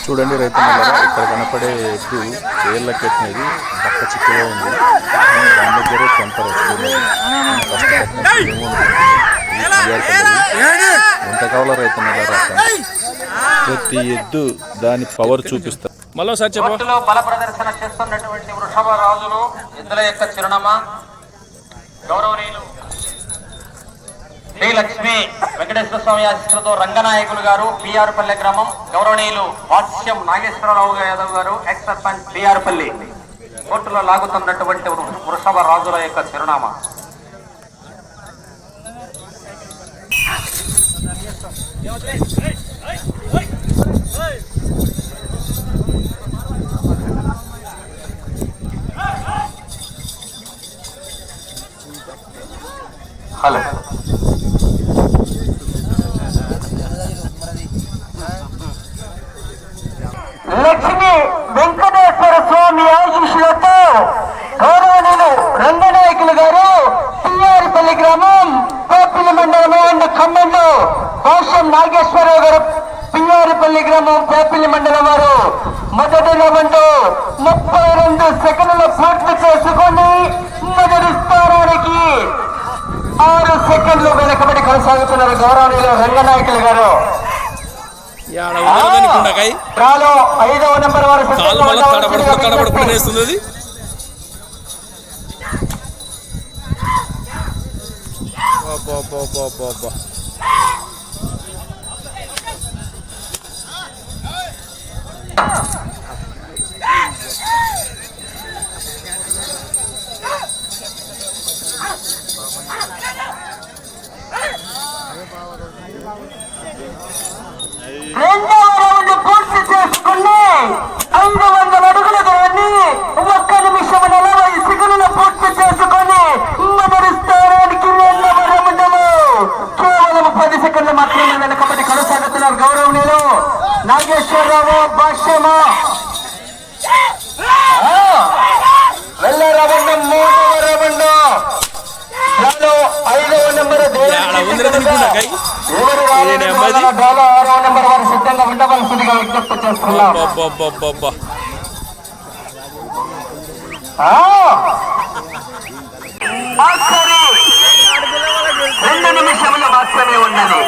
చూడండి రైతులారా, ఇక్కడ కనపడే ఎద్దు ఏళ్ళకెట్టినది పక్క చిక్కుగా ఉంది. దాని దగ్గరే టెంపర్ వస్తుంది. ఎంత కావాలో రైతులారా, ప్రతి ఎద్దు దాని పవర్ చూపిస్తారు. మళ్ళీ సార్ చెప్పలో బల ప్రదర్శన చేస్తున్నటువంటి వృషభ రాజులు ఎద్దుల యొక్క చిరునామా గౌరవనీయులు శ్రీ లక్ష్మీ వెంకటేశ్వర స్వామి ఆశీస్సులతో రంగనాయకులు గారు బిఆర్పల్లి గ్రామం, గౌరవనీయులు వాత్స్యం నాగేశ్వరరావు యాదవ్ గారు ఎక్స్ సర్పంచ్ బిఆర్పల్లి కోర్టులో లాగుతున్నటువంటి వృషభ రాజుల యొక్క చిరునామా. హలో లక్ష్మీ వెంకటేశ్వర స్వామి ఆశీస్సులతో గౌరవనీయులు రంగనాయకులు గారు టిఆర్పల్లి గ్రామం పేపిల్లి మండలం ఖమ్మంలో వాత్స్యం నాగేశ్వరరావు గారు పిఆర్పల్లి గ్రామం పేపిల్లి మండలం వారు మొదటి రౌండ్ 32 సెకండ్లు పూర్తి చేసుకొని మొదటి స్థానానికి 6 సెకండ్లు వెనకబడి కొనసాగుతున్నారు గౌరవనీయులు రంగనాయకులు గారు. 5వ నెంబర్ వారు రెండవ రౌండ్ పూర్తి చేసుకుని 500 అడుగుల దూరాన్ని 1 నిమిషం 40 సెకండ్లు పూర్తి చేసుకొని మొదటి స్థానానికి రెండవ రౌండ్లో కేవలం 10 సెకండ్లు మాత్రమే వెనకబడి కొనసాగుతున్నారు గౌరవనీయులు నాగేశ్వరరావు భాష్యమా. వెళ్ళే రౌండ్ 3వ రౌండ్ 5వ నెంబర్ 6వ నెంబర్ వారు సిద్ధంగా ఉండవలసిందిగా విజ్ఞప్తి చేస్తున్నాం. 2 నిమిషములు మాత్రమే ఉన్నది.